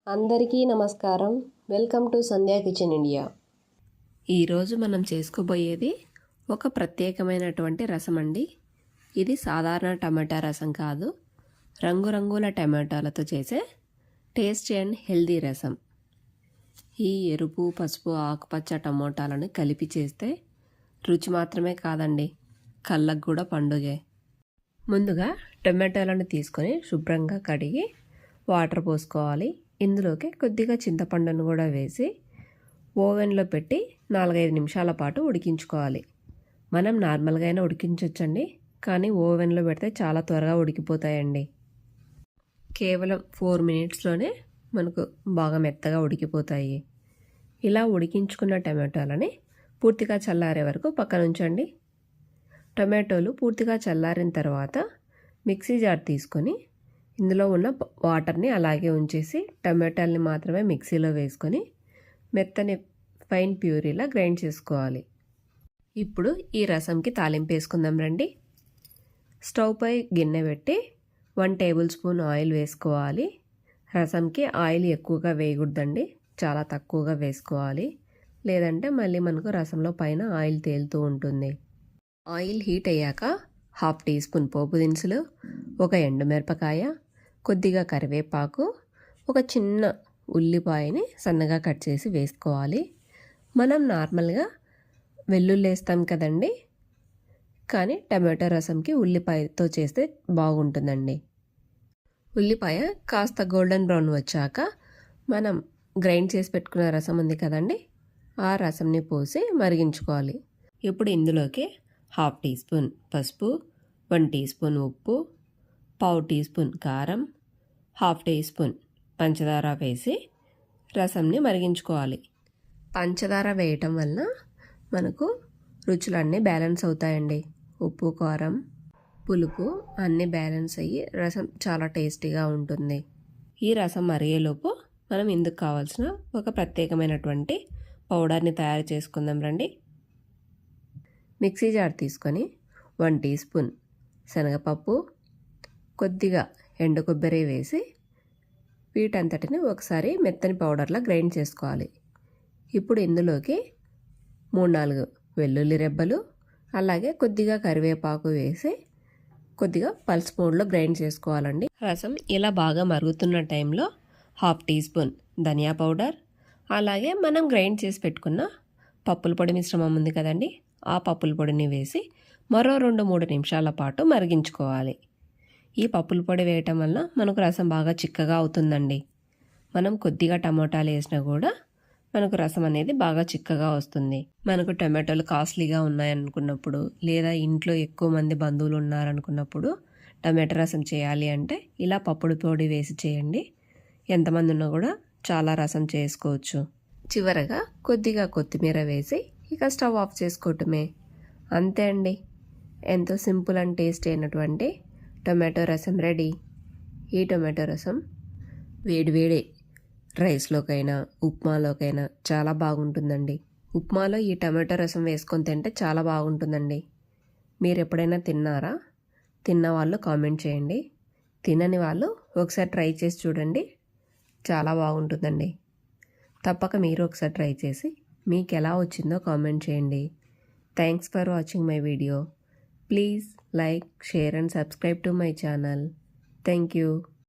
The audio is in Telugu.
అందరికీ నమస్కారం. Welcome to Sandhya kitchen India. ఈరోజు మనం చేసుకోబోయేది ఒక ప్రత్యేకమైనటువంటి రసం అండి. ఇది సాధారణ టమాటా రసం కాదు, రంగురంగుల టమాటాలతో చేసే టేస్టీ అండ్ హెల్దీ రసం. ఈ ఎరుపు, పసుపు, ఆకుపచ్చ టమోటాలను కలిపి చేస్తే రుచి మాత్రమే కాదండి, కళ్ళకు కూడా పండుగే. ముందుగా టమాటాలను తీసుకొని శుభ్రంగా కడిగి వాటర్ పోసుకోవాలి. ఇందులోకి కొద్దిగా చింతపండును కూడా వేసి ఓవెన్లో పెట్టి 4-5 నిమిషాల పాటు ఉడికించుకోవాలి. మనం నార్మల్గా అయినా ఉడికించవచ్చండి, కానీ ఓవెన్లో పెడితే చాలా త్వరగా ఉడికిపోతాయండి. కేవలం 4 మినిట్స్లోనే మనకు బాగా మెత్తగా ఉడికిపోతాయి. ఇలా ఉడికించుకున్న టమాటోలని పూర్తిగా చల్లారే వరకు పక్కన ఉంచండి. టమాటోలు పూర్తిగా చల్లారిన తర్వాత మిక్సీ జార్ తీసుకొని ఇందులో ఉన్న వాటర్ని అలాగే ఉంచేసి టమాటాలని మాత్రమే మిక్సీలో వేసుకొని మెత్తని ఫైన్ ప్యూరీలా గ్రైండ్ చేసుకోవాలి. ఇప్పుడు ఈ రసంకి తాలింపు వేసుకుందాం రండి. స్టవ్ పై గిన్నె పెట్టి 1 టేబుల్ స్పూన్ ఆయిల్ వేసుకోవాలి. రసంకి ఆయిల్ ఎక్కువగా వేయకూడదండి, చాలా తక్కువగా వేసుకోవాలి, లేదంటే మళ్ళీ మనకు రసంలో పైన ఆయిల్ తేలుతూ ఉంటుంది. ఆయిల్ హీట్ అయ్యాక 1/2 టీ స్పూన్ పోపు దినుసులు, 1 ఎండుమిరపకాయ, కొద్దిగా కరివేపాకు, ఒక చిన్న ఉల్లిపాయని సన్నగా కట్ చేసి వేసుకోవాలి. మనం నార్మల్గా వెల్లుల్లి వేస్తాం కదండి, కానీ టమాటో రసంకి ఉల్లిపాయతో చేస్తే బాగుంటుందండి. ఉల్లిపాయ కాస్త గోల్డెన్ బ్రౌన్ వచ్చాక మనం గ్రైండ్ చేసి పెట్టుకున్న రసం ఉంది కదండి, ఆ రసంని పోసి మరిగించుకోవాలి. ఇప్పుడు ఇందులోకి 1/2 టీ స్పూన్ పసుపు, 1 టీ స్పూన్ ఉప్పు, 1/4 టీ స్పూన్ కారం, 1/2 టీ స్పూన్ పంచదార వేసి రసంని మరిగించుకోవాలి. పంచదార వేయటం వలన మనకు రుచులన్నీ బ్యాలెన్స్ అవుతాయండి. ఉప్పు, కారం, పులుపు అన్నీ బ్యాలెన్స్ అయ్యి రసం చాలా టేస్టీగా ఉంటుంది. ఈ రసం మరిగేలోపు మనం ఇందుకు కావాల్సిన ఒక ప్రత్యేకమైనటువంటి పౌడర్ని తయారు చేసుకుందాం రండి. మిక్సీ జార్ తీసుకొని 1 టీ స్పూన్ శనగపప్పు, కొద్దిగా ఎండు కొబ్బరి వేసి వీటంతటిని ఒకసారి మెత్తని పౌడర్లా గ్రైండ్ చేసుకోవాలి. ఇప్పుడు ఇందులోకి 3-4 వెల్లుల్లి రెబ్బలు, అలాగే కొద్దిగా కరివేపాకు వేసి కొద్దిగా పల్స్ మోడ్లో గ్రైండ్ చేసుకోవాలండి. రసం ఇలా బాగా మరుగుతున్న టైంలో 1/2 టీ స్పూన్ ధనియా పౌడర్, అలాగే మనం గ్రైండ్ చేసి పెట్టుకున్న పప్పుల పొడి మిశ్రమం ఉంది కదండి, ఆ పప్పుల పొడిని వేసి మరో 2-3 నిమిషాల పాటు మరిగించుకోవాలి. ఈ పప్పుల పొడి వేయటం వల్ల మనకు రసం బాగా చిక్కగా అవుతుందండి. మనం కొద్దిగా టమోటాలు వేసినా కూడా మనకు రసం అనేది బాగా చిక్కగా వస్తుంది. మనకు టమాటోలు కాస్ట్లీగా ఉన్నాయనుకున్నప్పుడు, లేదా ఇంట్లో ఎక్కువ మంది బంధువులు ఉన్నారనుకున్నప్పుడు టమాటో రసం చేయాలి అంటే ఇలా పప్పుల పొడి వేసి చేయండి. ఎంతమంది ఉన్నా కూడా చాలా రసం చేసుకోవచ్చు. చివరగా కొద్దిగా కొత్తిమీర వేసి ఇక స్టవ్ ఆఫ్ చేసుకోవటమే. అంతే అండి, ఎంతో సింపుల్ అండ్ టేస్టీ అయినటువంటి టొమాటో రసం రెడీ. ఈ టొమాటో రసం వేడివేడి రైస్లోకైనా ఉప్మాలోకైనా చాలా బాగుంటుందండి. ఉప్మాలో ఈ టమాటో రసం వేసుకొని తింటే చాలా బాగుంటుందండి. మీరు ఎప్పుడైనా తిన్నారా? తిన్న వాళ్ళు కామెంట్ చేయండి. తినని వాళ్ళు ఒకసారి ట్రై చేసి చూడండి, చాలా బాగుంటుందండి. తప్పక మీరు ఒకసారి ట్రై చేసి మీకు ఎలా వచ్చిందో కామెంట్ చేయండి. Thanks for watching my video. Please like, share and subscribe to my channel. Thank you.